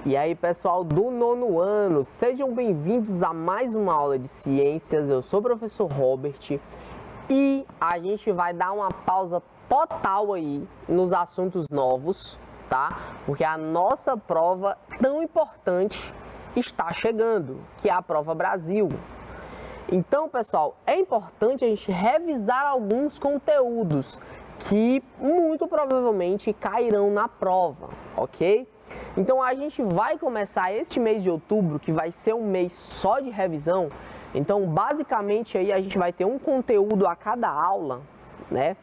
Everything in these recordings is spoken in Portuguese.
E aí, pessoal do nono ano, sejam bem-vindos a mais uma aula de ciências. Eu sou o professor Robert e a gente vai dar uma pausa total aí nos assuntos novos, tá? Porque a nossa prova tão importante está chegando, que é a prova Brasil. Então, pessoal, é importante a gente revisar alguns conteúdos que muito provavelmente cairão na prova, ok? Então a gente vai começar este mês de outubro, que vai ser um mês só de revisão. Então basicamente aí a gente vai ter um conteúdo a cada aula, né?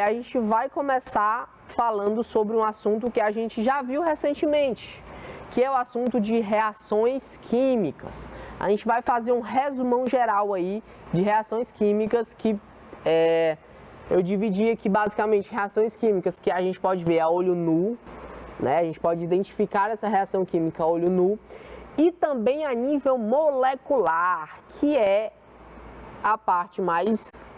A gente vai começar falando sobre um assunto que a gente já viu recentemente, que é o assunto de reações químicas. A gente vai fazer um resumão geral aí de reações químicas que eu dividi aqui basicamente reações químicas que a gente pode ver a olho nu, né? A gente pode identificar essa reação química a olho nu, e também a nível molecular, que é a parte mais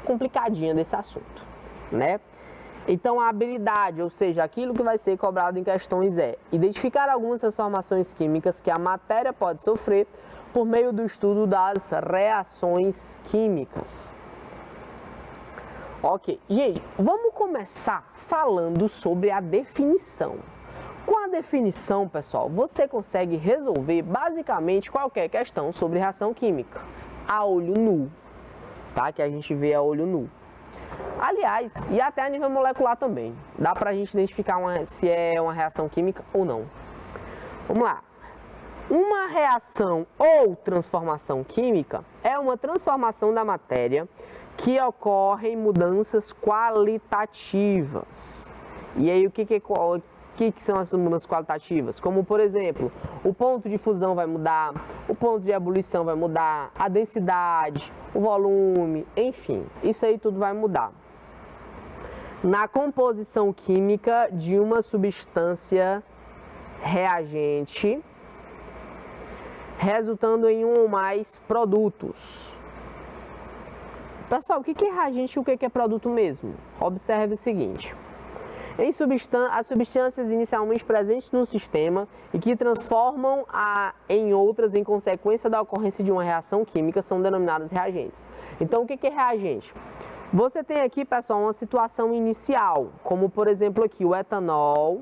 complicadinha desse assunto, né? Então a habilidade, ou seja, aquilo que vai ser cobrado em questões é identificar algumas transformações químicas que a matéria pode sofrer por meio do estudo das reações químicas. Ok, gente, vamos começar falando sobre a definição. Com a definição, pessoal, você consegue resolver basicamente qualquer questão sobre reação química a olho nu, tá? Que a gente vê a olho nu. Aliás, e até a nível molecular também, dá pra gente identificar se é uma reação química ou não. Vamos lá. Uma reação ou transformação química é uma transformação da matéria que ocorrem mudanças qualitativas. E aí, o que são as mudanças qualitativas? Como, por exemplo, o ponto de fusão vai mudar, o ponto de ebulição vai mudar, a densidade, o volume, enfim, isso aí tudo vai mudar. Na composição química de uma substância reagente, resultando em um ou mais produtos. Pessoal, o que é reagente e o que é produto mesmo? Observe o seguinte. As substâncias inicialmente presentes no sistema e que transformam em outras em consequência da ocorrência de uma reação química são denominadas reagentes. Então, o que é reagente? Você tem aqui, pessoal, uma situação inicial, como por exemplo aqui o etanol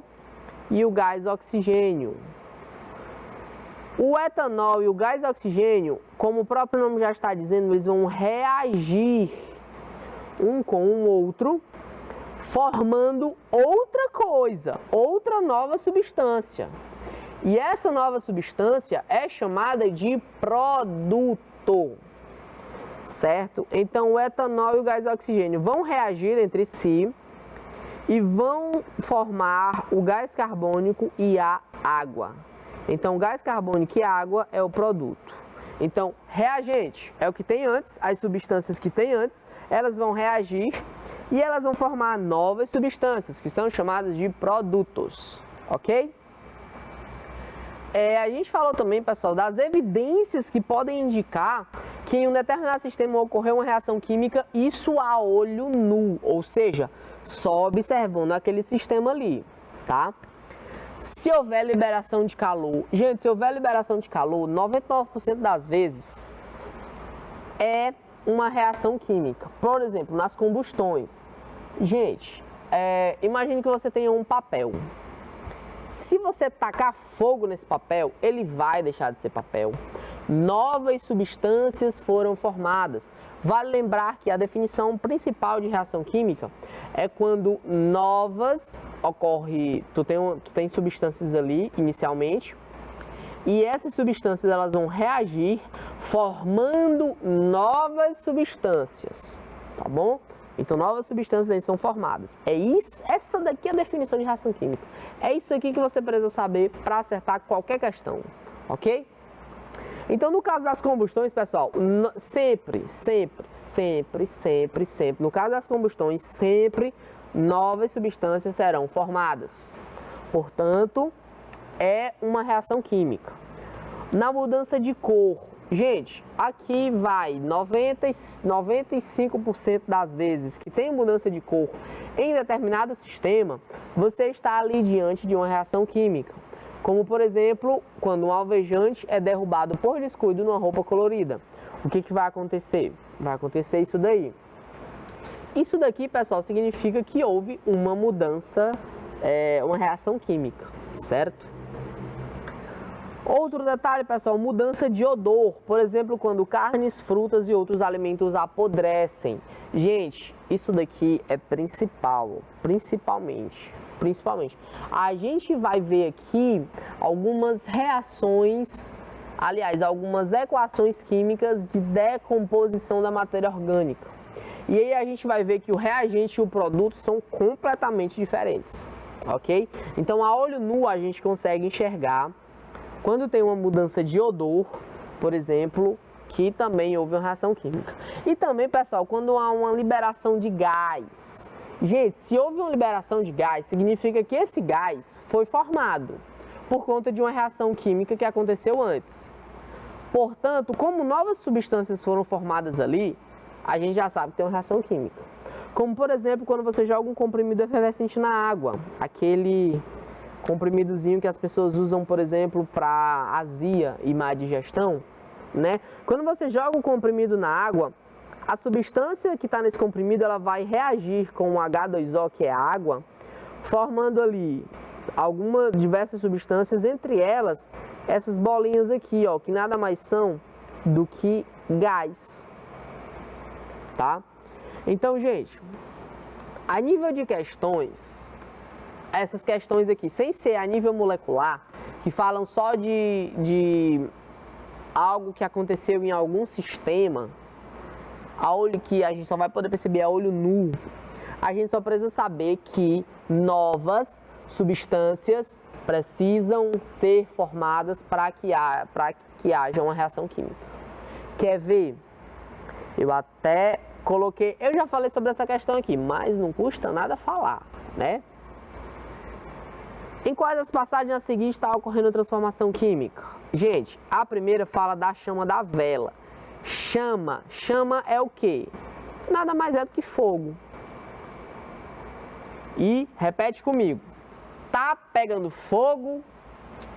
e o gás oxigênio. O etanol e o gás oxigênio, como o próprio nome já está dizendo, eles vão reagir um com o outro, formando outra coisa, outra nova substância. E essa nova substância é chamada de produto, certo? Então o etanol e o gás oxigênio vão reagir entre si e vão formar o gás carbônico e a água. Então, gás carbônico e água é o produto. Então, reagente é o que tem antes, as substâncias que tem antes, elas vão reagir e elas vão formar novas substâncias, que são chamadas de produtos, ok? A gente falou também, pessoal, das evidências que podem indicar que em um determinado sistema ocorreu uma reação química, isso a olho nu, ou seja, só observando aquele sistema ali, tá? Se houver liberação de calor, gente, se houver liberação de calor, 99% das vezes é uma reação química. Por exemplo, nas combustões. Gente, imagine que você tenha um papel. Se você tacar fogo nesse papel, ele vai deixar de ser papel. Novas substâncias foram formadas. Vale lembrar que a definição principal de reação química é quando novas ocorre, tu tem substâncias ali inicialmente e essas substâncias elas vão reagir formando novas substâncias, tá bom? Então novas substâncias aí são formadas. Essa daqui é a definição de reação química. É isso aqui que você precisa saber para acertar qualquer questão, ok? Então, no caso das combustões, pessoal, sempre, no caso das combustões, sempre novas substâncias serão formadas. Portanto, é uma reação química. Na mudança de cor, gente, aqui vai 95% das vezes que tem mudança de cor em determinado sistema, você está ali diante de uma reação química. Como, por exemplo, quando um alvejante é derrubado por descuido numa roupa colorida. O que vai acontecer? Vai acontecer isso daí. Isso daqui, pessoal, significa que houve uma mudança, uma reação química, certo? Outro detalhe, pessoal, mudança de odor. Por exemplo, quando carnes, frutas e outros alimentos apodrecem. Gente, isso daqui é principalmente. A gente vai ver aqui algumas reações, aliás, algumas equações químicas de decomposição da matéria orgânica. E aí a gente vai ver que o reagente e o produto são completamente diferentes, ok? Então, a olho nu a gente consegue enxergar quando tem uma mudança de odor, por exemplo, que também houve uma reação química. E também, pessoal, quando há uma liberação de gás. Gente, se houve uma liberação de gás, significa que esse gás foi formado por conta de uma reação química que aconteceu antes. Portanto, como novas substâncias foram formadas ali, a gente já sabe que tem uma reação química. Como, por exemplo, quando você joga um comprimido efervescente na água, aquele comprimidozinho que as pessoas usam, por exemplo, para azia e má digestão, né? Quando você joga o comprimido na água, a substância que está nesse comprimido, ela vai reagir com o H2O, que é a água, formando ali diversas substâncias, entre elas, essas bolinhas aqui, ó, que nada mais são do que gás, tá? Então, gente, a nível de questões, essas questões aqui, sem ser a nível molecular, que falam só de algo que aconteceu em algum sistema, a olho que a gente só vai poder perceber a olho nu, a gente só precisa saber que novas substâncias precisam ser formadas para que haja uma reação química. Quer ver? Eu até coloquei, eu já falei sobre essa questão aqui, mas não custa nada falar, né? Em quais das passagens a seguir está ocorrendo transformação química? Gente, a primeira fala da chama da vela. Chama é o quê? Nada mais é do que fogo. E repete comigo. Tá pegando fogo,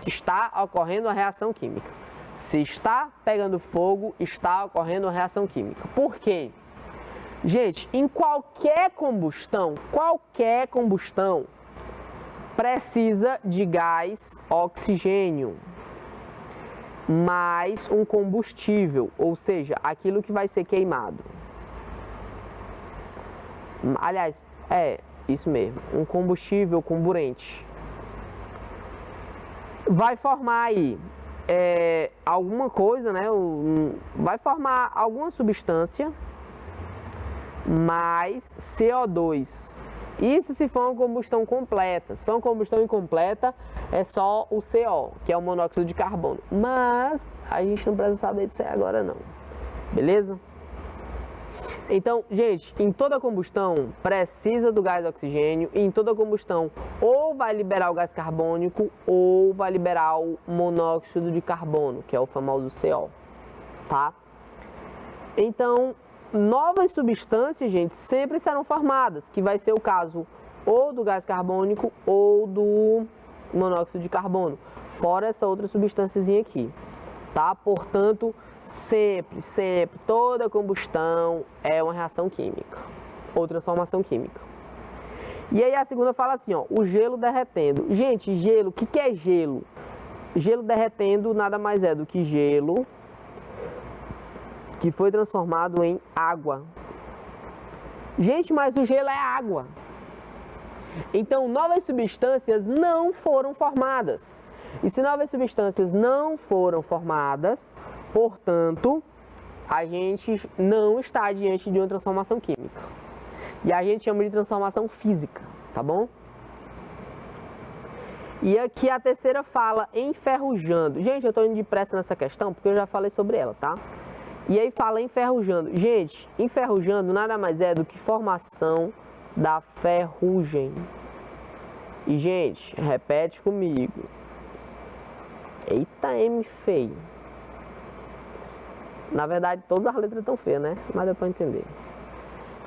está ocorrendo a reação química. Se está pegando fogo, está ocorrendo a reação química. Por quê? Gente, em qualquer combustão precisa de gás oxigênio mais um combustível, ou seja, aquilo que vai ser queimado. Aliás, isso mesmo, um combustível comburente. Vai formar aí alguma coisa, né? Vai formar alguma substância mais CO2. Isso se for uma combustão completa. Se for uma combustão incompleta, é só o CO, que é o monóxido de carbono. Mas a gente não precisa saber disso aí agora não. Beleza? Então, gente, em toda combustão precisa do gás oxigênio. E em toda combustão ou vai liberar o gás carbônico ou vai liberar o monóxido de carbono, que é o famoso CO. Tá? Então, novas substâncias, gente, sempre serão formadas, que vai ser o caso ou do gás carbônico ou do monóxido de carbono, fora essa outra substânciazinha aqui, tá? Portanto, sempre, toda combustão é uma reação química, ou transformação química. E aí a segunda fala assim, ó, o gelo derretendo. Gente, gelo, o que é gelo? Gelo derretendo nada mais é do que gelo que foi transformado em água. Gente, mas o gelo é água. Então, novas substâncias não foram formadas. E se novas substâncias não foram formadas, portanto, a gente não está diante de uma transformação química. E a gente chama de transformação física, tá bom? E aqui a terceira fala enferrujando. Gente, eu estou indo depressa nessa questão porque eu já falei sobre ela, tá? E aí fala enferrujando. Gente, enferrujando nada mais é do que formação da ferrugem. E, gente, repete comigo. Eita, M feio. Na verdade, todas as letras estão feias, né? Mas deu para entender.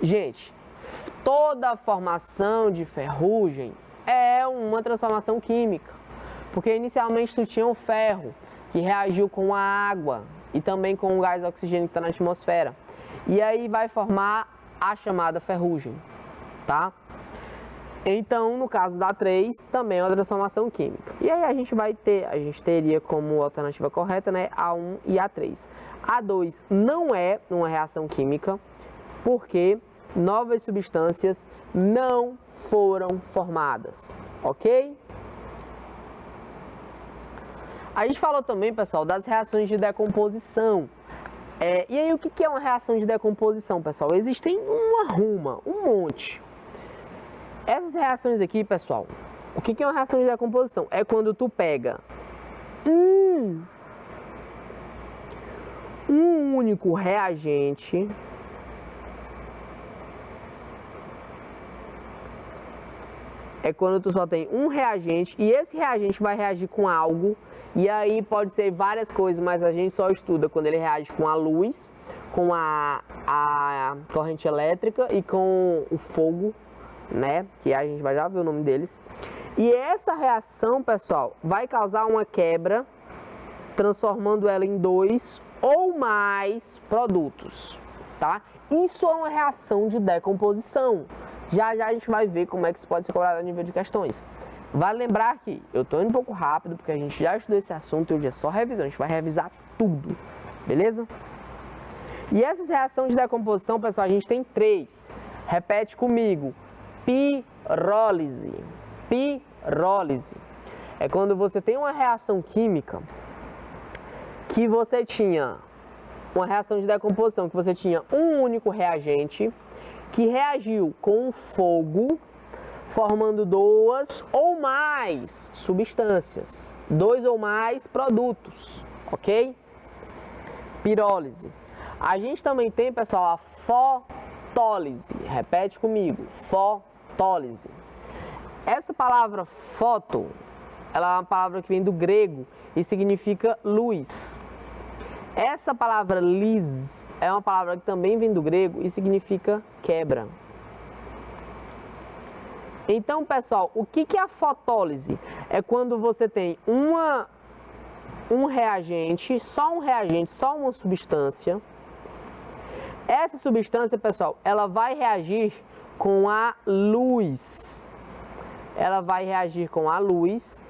Gente, toda formação de ferrugem é uma transformação química. Porque inicialmente tu tinha o ferro, que reagiu com a água e também com o gás oxigênio que está na atmosfera. E aí vai formar a chamada ferrugem, tá? Então, no caso da 3, também é uma transformação química. E aí a gente teria como alternativa correta, né, A1 e A3. A2 não é uma reação química, porque novas substâncias não foram formadas, ok? A gente falou também, pessoal, das reações de decomposição. E aí, o que é uma reação de decomposição, pessoal? Existem um monte. Essas reações aqui, pessoal, o que é uma reação de decomposição? É quando tu pega um único reagente quando tu só tem um reagente e esse reagente vai reagir com algo, e aí pode ser várias coisas, mas a gente só estuda quando ele reage com a luz, com a corrente elétrica e com o fogo, né? Que a gente vai já ver o nome deles. E essa reação, pessoal, vai causar uma quebra, transformando ela em 2 ou mais produtos, tá? Isso é uma reação de decomposição. Já a gente vai ver como é que isso pode ser cobrado a nível de questões. Vale lembrar que eu estou indo um pouco rápido, porque a gente já estudou esse assunto e hoje é só revisão, a gente vai revisar tudo, beleza? E essas reações de decomposição, pessoal, a gente tem 3. Repete comigo. Pirólise. Pirólise. É quando você tem uma reação química que você tinha uma reação de decomposição, que você tinha um único reagente que reagiu com o fogo, formando 2 ou mais substâncias, 2 ou mais produtos, ok? Pirólise. A gente também tem, pessoal, a fotólise. Repete comigo, fotólise. Essa palavra foto, ela é uma palavra que vem do grego e significa luz. Essa palavra lis é uma palavra que também vem do grego e significa quebra. Então, pessoal, o que é a fotólise? É quando você tem um reagente, só uma substância. Essa substância, pessoal, ela vai reagir com a luz. Ela vai reagir com a luz,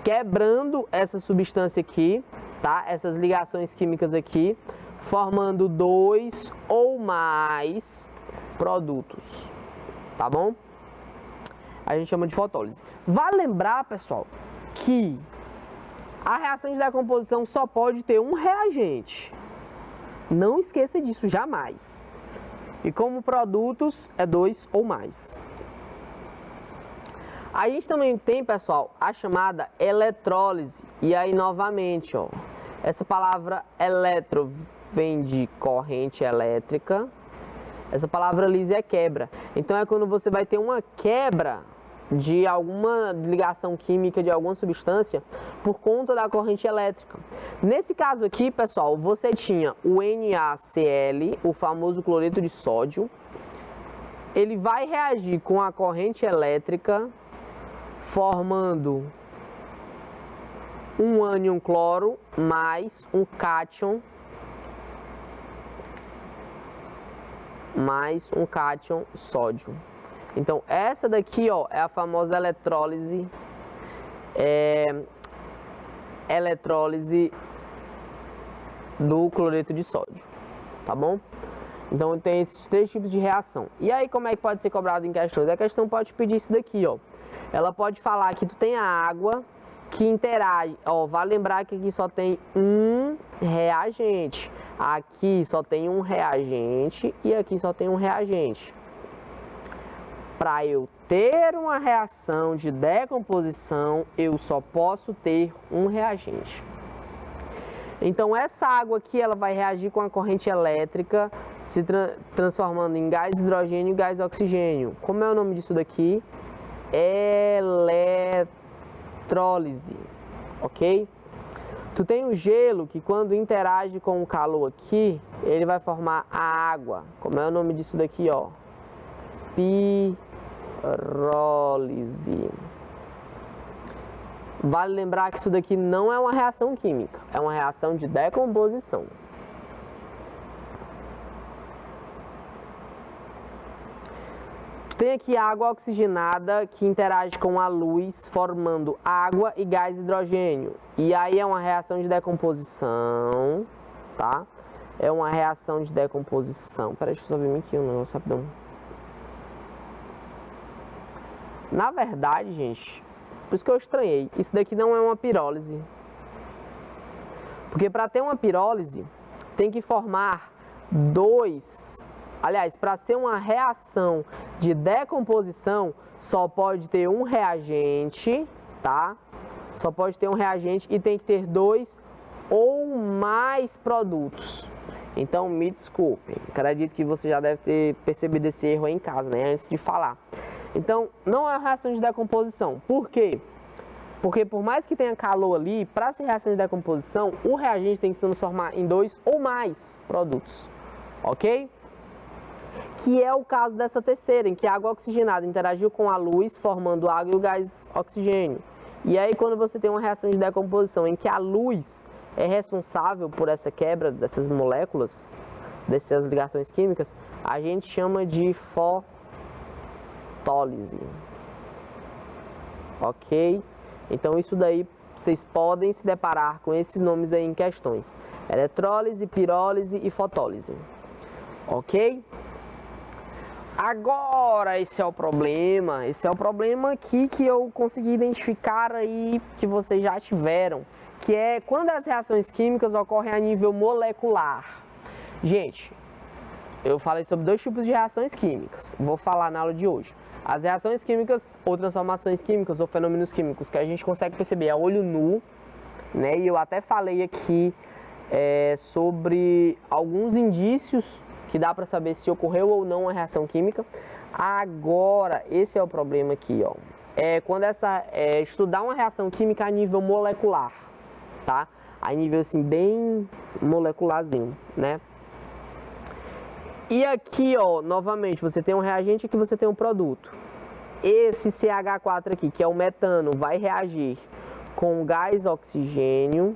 quebrando essa substância aqui, tá? Essas ligações químicas aqui, formando 2 ou mais produtos, tá bom? A gente chama de fotólise. Vale lembrar, pessoal, que a reação de decomposição só pode ter um reagente. Não esqueça disso jamais. E como produtos, é 2 ou mais. A gente também tem, pessoal, a chamada eletrólise. E aí, novamente, ó, essa palavra eletro vem de corrente elétrica. Essa palavra lise é quebra. Então, é quando você vai ter uma quebra de alguma ligação química de alguma substância por conta da corrente elétrica. Nesse caso aqui, pessoal, você tinha o NaCl, o famoso cloreto de sódio. Ele vai reagir com a corrente elétrica, formando um ânion cloro mais um cátion sódio. Então, essa daqui, ó, é a famosa eletrólise, do cloreto de sódio, tá bom? Então, tem esses 3 tipos de reação. E aí, como é que pode ser cobrado em questões? A questão pode pedir isso daqui, ó. Ela pode falar que tu tem a água que interage, ó, vale lembrar que aqui só tem um reagente. Aqui só tem um reagente e aqui só tem um reagente. Para eu ter uma reação de decomposição, eu só posso ter um reagente. Então, essa água aqui, ela vai reagir com a corrente elétrica, se transformando em gás hidrogênio e gás oxigênio. Como é o nome disso daqui? Eletrólise, ok? Tu tem o gelo que, quando interage com o calor aqui, ele vai formar a água. Como é o nome disso daqui, ó? Pirólise. Vale lembrar que isso daqui não é uma reação química, é uma reação de decomposição. Tem aqui água oxigenada que interage com a luz, formando água e gás hidrogênio. E aí é uma reação de decomposição, tá? É uma reação de decomposição. Peraí, deixa eu só ver aqui um negócio rapidão. Na verdade, gente, por isso que eu estranhei, isso daqui não é uma pirólise. Porque para ter uma pirólise, tem que formar dois... Aliás, para ser uma reação de decomposição, só pode ter um reagente, tá? Só pode ter um reagente e tem que ter dois ou mais produtos. Então, me desculpem. Acredito que você já deve ter percebido esse erro aí em casa, né? Antes de falar. Então, não é uma reação de decomposição. Por quê? Porque por mais que tenha calor ali, para ser reação de decomposição, o reagente tem que se transformar em dois ou mais produtos. Ok? Que é o caso dessa terceira, em que a água oxigenada interagiu com a luz, formando água e o gás oxigênio. E aí, quando você tem uma reação de decomposição em que a luz é responsável por essa quebra dessas moléculas, dessas ligações químicas, a gente chama de fotólise. Ok? Então, isso daí, vocês podem se deparar com esses nomes aí em questões. Eletrólise, pirólise e fotólise. Ok? Agora, esse é o problema aqui que eu consegui identificar aí, que vocês já tiveram, que é quando as reações químicas ocorrem a nível molecular. Gente, eu falei sobre dois tipos de reações químicas, vou falar na aula de hoje. As reações químicas, ou transformações químicas, ou fenômenos químicos, que a gente consegue perceber a olho nu, né? E eu até falei aqui sobre alguns indícios que dá para saber se ocorreu ou não uma reação química. Agora, esse é o problema aqui, ó. Quando estudar uma reação química a nível molecular, tá? A nível, assim, bem molecularzinho, né? E aqui, ó, novamente, você tem um reagente e aqui você tem um produto. Esse CH4 aqui, que é o metano, vai reagir com o gás oxigênio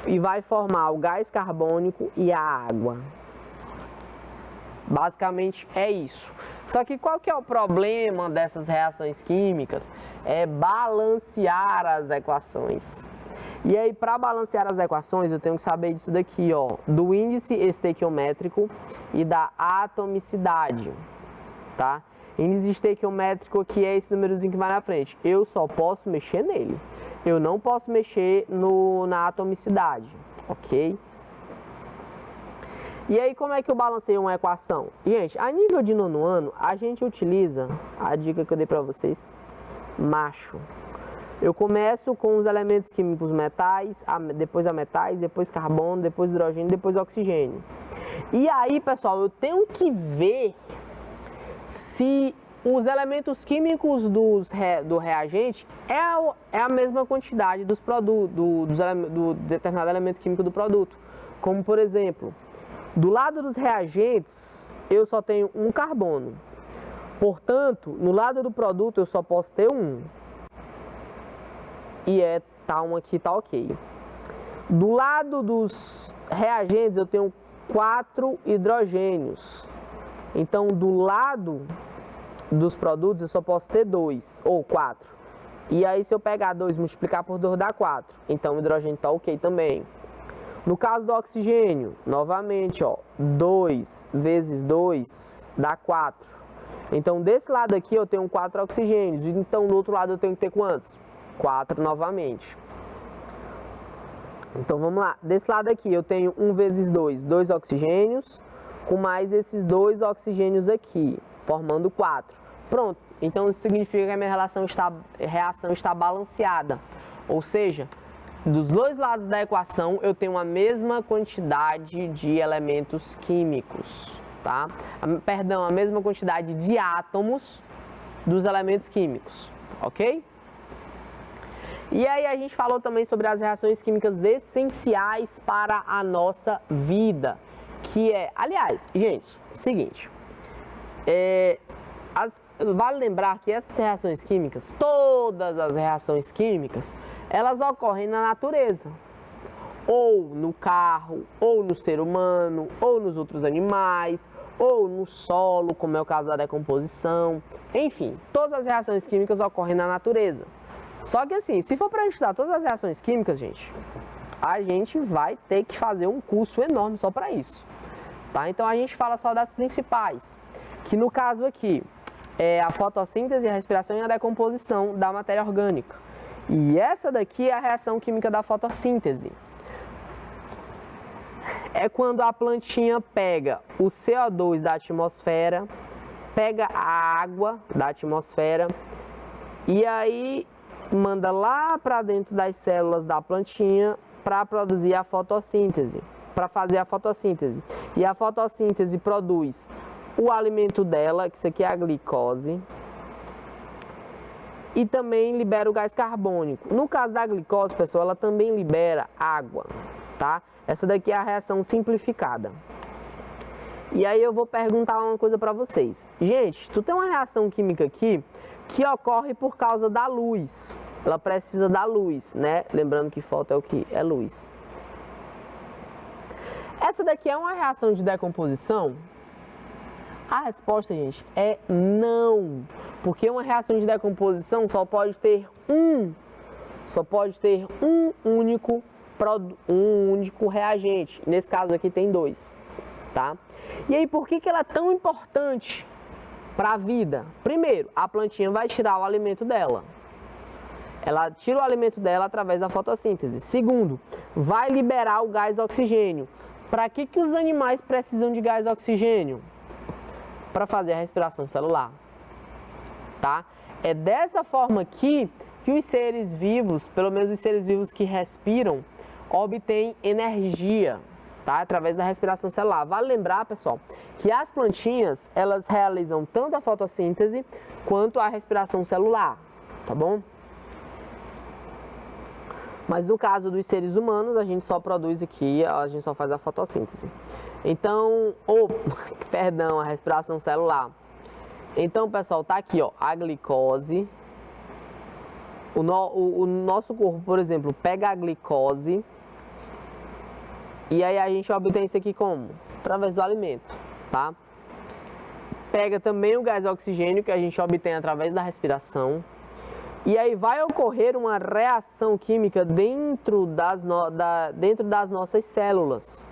e vai formar o gás carbônico e a água. Basicamente é isso. Só que qual que é o problema dessas reações químicas? É balancear as equações. E aí, para balancear as equações, eu tenho que saber disso daqui, ó, do índice estequiométrico e da atomicidade, tá? Índice estequiométrico aqui é esse númerozinho que vai na frente. Eu só posso mexer nele. Eu não posso mexer na atomicidade, ok? E aí, como é que eu balanceio uma equação? Gente, a nível de nono ano, a gente utiliza, a dica que eu dei para vocês, macho. Eu começo com os elementos químicos metais, depois a metais, depois carbono, depois hidrogênio, depois oxigênio. E aí, pessoal, eu tenho que ver se os elementos químicos do reagente é a mesma quantidade dos produtos, do determinado elemento químico do produto. Como, por exemplo, do lado dos reagentes, eu só tenho um carbono. Portanto, no lado do produto, eu só posso ter um. E um aqui, tá ok. Do lado dos reagentes, eu tenho 4 hidrogênios. Então, do lado dos produtos, eu só posso ter 2 ou 4. E aí, se eu pegar 2 e multiplicar por 2, dá 4. Então, o hidrogênio tá ok também. No caso do oxigênio, novamente, ó, 2 vezes 2 dá 4. Então, desse lado aqui eu tenho 4 oxigênios. Então, do outro lado eu tenho que ter quantos? 4 novamente. Então, vamos lá. Desse lado aqui eu tenho 1 vezes 2, 2 oxigênios, com mais esses 2 oxigênios aqui, formando 4. Pronto. Então, isso significa que a minha reação está balanceada. Ou seja, dos dois lados da equação, eu tenho a mesma quantidade de elementos químicos, tá? Perdão, a mesma quantidade de átomos dos elementos químicos, ok? E aí a gente falou também sobre as reações químicas essenciais para a nossa vida, que aliás, gente, seguinte, Vale lembrar que essas reações químicas, todas as reações químicas, elas ocorrem na natureza. Ou no carro, ou no ser humano, ou nos outros animais, ou no solo, como é o caso da decomposição. Enfim, todas as reações químicas ocorrem na natureza. Só que assim, se for para estudar todas as reações químicas, gente, a gente vai ter que fazer um curso enorme só para isso. Tá? Então a gente fala só das principais, que no caso aqui é a fotossíntese, a respiração e a decomposição da matéria orgânica. E essa daqui é a reação química da fotossíntese. É quando a plantinha pega o CO2 da atmosfera, pega a água da atmosfera e aí manda lá para dentro das células da plantinha para produzir a fotossíntese, para fazer a fotossíntese. E a fotossíntese produz o alimento dela, que isso aqui é a glicose, e também libera o gás carbônico. No caso da glicose, pessoal, ela também libera água, tá? Essa daqui é a reação simplificada. E aí eu vou perguntar uma coisa para vocês. Gente, tu tem uma reação química aqui que ocorre por causa da luz. Ela precisa da luz, né? Lembrando que foto é o que? É luz. Essa daqui é uma reação de decomposição? A resposta, gente, é não. Porque uma reação de decomposição só pode ter um único reagente. Nesse caso aqui tem dois, tá? E aí, por que ela é tão importante para a vida? Primeiro, a plantinha vai tirar o alimento dela. Ela tira o alimento dela através da fotossíntese. Segundo, vai liberar o gás oxigênio. Para que os animais precisam de gás oxigênio? Para fazer a respiração celular, tá? É dessa forma aqui que os seres vivos, pelo menos os seres vivos que respiram, obtêm energia, tá? Através da respiração celular. Vale lembrar, pessoal, que as plantinhas, elas realizam tanto a fotossíntese quanto a respiração celular, tá bom? Mas no caso dos seres humanos, a gente só produz aqui, a gente só faz a fotossíntese. Então, perdão, a respiração celular. Então, pessoal, tá aqui, ó, a glicose. O nosso corpo, por exemplo, pega a glicose e aí a gente obtém isso aqui como? Através do alimento, tá? Pega também o gás oxigênio que a gente obtém através da respiração. E aí vai ocorrer uma reação química dentro das nossas células.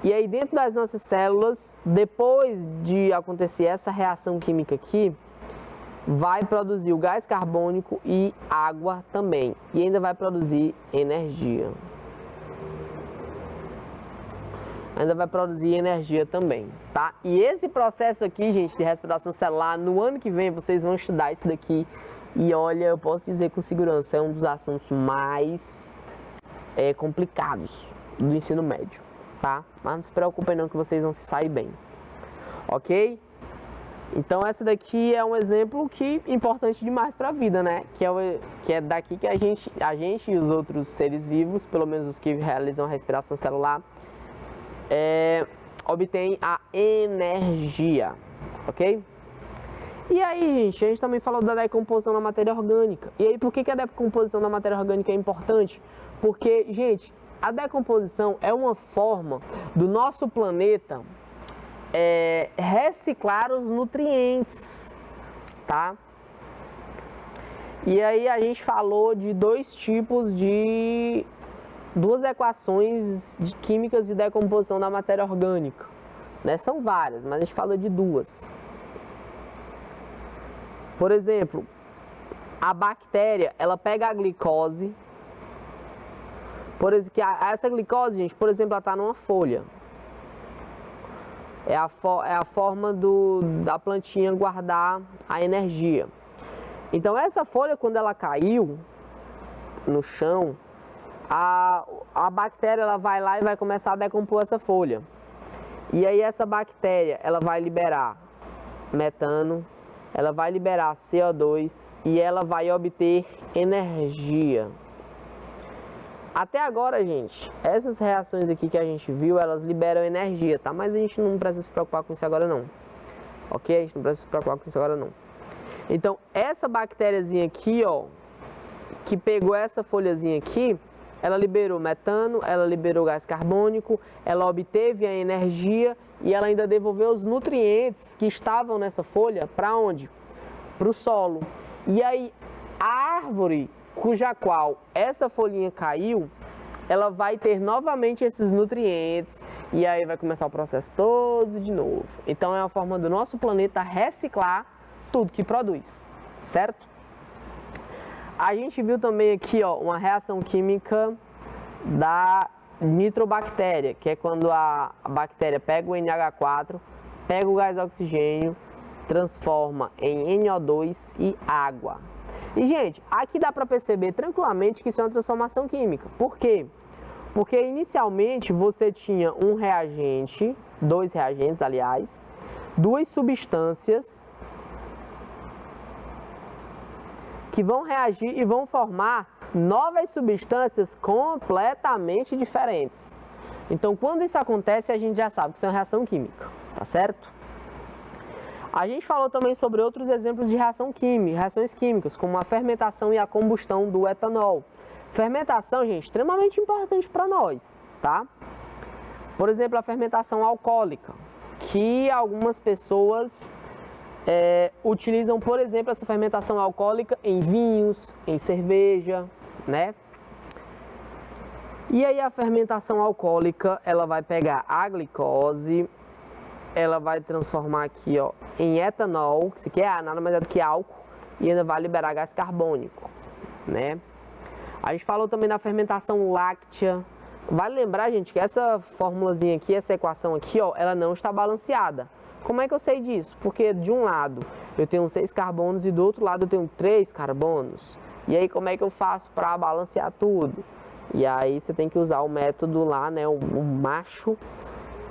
E aí dentro das nossas células, depois de acontecer essa reação química aqui, vai produzir o gás carbônico e água também. E ainda vai produzir energia. Ainda vai produzir energia também, tá? E esse processo aqui, gente, de respiração celular, no ano que vem vocês vão estudar isso daqui. E olha, eu posso dizer com segurança, é um dos assuntos mais complicados do ensino médio, tá? Mas não se preocupem não que vocês vão se sair bem, ok? Então essa daqui é um exemplo que importante demais para a vida, né? Que é daqui que a gente e os outros seres vivos, pelo menos os que realizam a respiração celular, obtêm a energia, ok? E aí, gente, a gente também falou da decomposição da matéria orgânica. E aí, por que a decomposição da matéria orgânica é importante? Porque, gente, a decomposição é uma forma do nosso planeta reciclar os nutrientes, tá? E aí a gente falou de duas equações químicas de decomposição da matéria orgânica, né? São várias, mas a gente falou de duas. Por exemplo, a bactéria, ela pega a glicose. Essa glicose, gente, por exemplo, ela está numa folha. É a forma da plantinha guardar a energia. Então, essa folha, quando ela caiu no chão, a bactéria ela vai lá e vai começar a decompor essa folha. E aí, essa bactéria, ela vai liberar metano, ela vai liberar CO2 e ela vai obter energia. Até agora, gente, essas reações aqui que a gente viu, elas liberam energia, tá? Mas a gente não precisa se preocupar com isso agora, não. ok? A gente não precisa se preocupar com isso agora não. Então, essa bactériazinha aqui, ó, que pegou essa folhazinha aqui, ela liberou metano, ela liberou gás carbônico, ela obteve a energia e ela ainda devolveu os nutrientes que estavam nessa folha para onde? Para o solo. E aí, a árvore cuja qual essa folhinha caiu, ela vai ter novamente esses nutrientes e aí vai começar o processo todo de novo. Então, é uma forma do nosso planeta reciclar tudo que produz, certo? A gente viu também aqui, ó, uma reação química da nitrobactéria, que é quando a bactéria pega o NH4, pega o gás oxigênio, transforma em NO2 e água. E, gente, aqui dá para perceber tranquilamente que isso é uma transformação química. Por quê? Porque inicialmente você tinha um reagente, dois reagentes, aliás, duas substâncias que vão reagir e vão formar novas substâncias completamente diferentes. Então, quando isso acontece, a gente já sabe que isso é uma reação química, tá certo? A gente falou também sobre outros exemplos de reações químicas, como a fermentação e a combustão do etanol. Fermentação, gente, extremamente importante para nós, tá? Por exemplo, a fermentação alcoólica, que algumas pessoas utilizam, por exemplo, essa fermentação alcoólica em vinhos, em cerveja, né? E aí a fermentação alcoólica, ela vai pegar a glicose, ela vai transformar aqui, ó, em etanol, que isso aqui é nada mais é do que álcool, e ainda vai liberar gás carbônico, né? A gente falou também da fermentação láctea. Vale lembrar, gente, que essa formulazinha aqui, essa equação aqui, ó, ela não está balanceada. Como é que eu sei disso? Porque de um lado eu tenho 6 carbonos e do outro lado eu tenho 3 carbonos. E aí como é que eu faço para balancear tudo? E aí você tem que usar o método lá, né, o macho.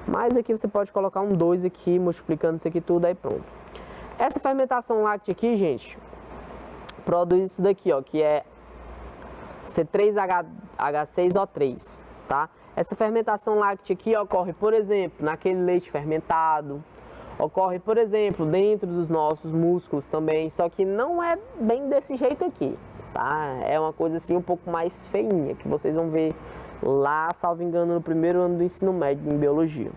Mas aqui você pode colocar um 2 aqui, multiplicando isso aqui tudo, aí pronto. Essa fermentação láctea aqui, gente, produz isso daqui, ó, que é C3H6O3, tá? Essa fermentação láctea aqui ocorre, por exemplo, naquele leite fermentado, ocorre, por exemplo, dentro dos nossos músculos também, só que não é bem desse jeito aqui, tá? É uma coisa assim um pouco mais feinha, que vocês vão ver lá, salvo engano, no primeiro ano do ensino médio em biologia,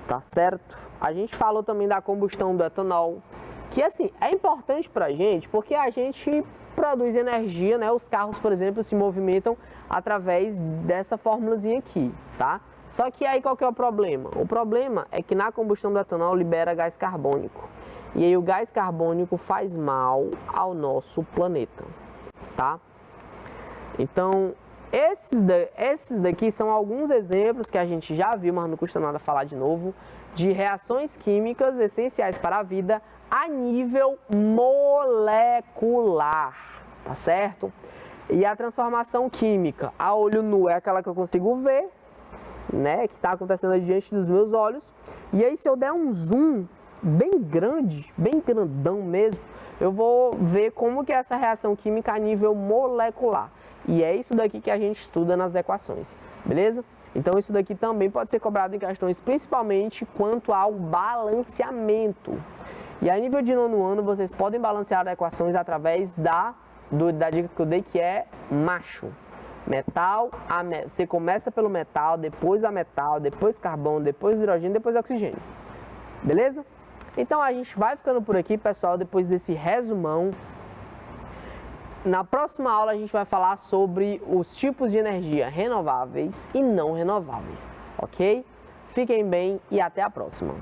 tá certo? A gente falou também da combustão do etanol, que assim, é importante pra gente, porque a gente produz energia, né? Os carros, por exemplo, se movimentam através dessa formulazinha aqui, tá? Só que aí qual que é o problema? O problema é que na combustão do etanol libera gás carbônico. E aí o gás carbônico faz mal ao nosso planeta, tá? Então, esses daqui são alguns exemplos que a gente já viu, mas não custa nada falar de novo, de reações químicas essenciais para a vida a nível molecular, tá certo? E a transformação química a olho nu é aquela que eu consigo ver, né, que está acontecendo diante dos meus olhos. E aí se eu der um zoom bem grande, bem grandão mesmo, eu vou ver como que é essa reação química a nível molecular. E é isso daqui que a gente estuda nas equações, beleza? Então isso daqui também pode ser cobrado em questões principalmente quanto ao balanceamento. E a nível de nono ano, vocês podem balancear equações através da dica que eu dei, que é macho. Metal, você começa pelo metal, depois a metal, depois carbono, depois hidrogênio, depois oxigênio. Beleza? Então a gente vai ficando por aqui, pessoal, depois desse resumão. Na próxima aula a gente vai falar sobre os tipos de energia renováveis e não renováveis, ok? Fiquem bem e até a próxima.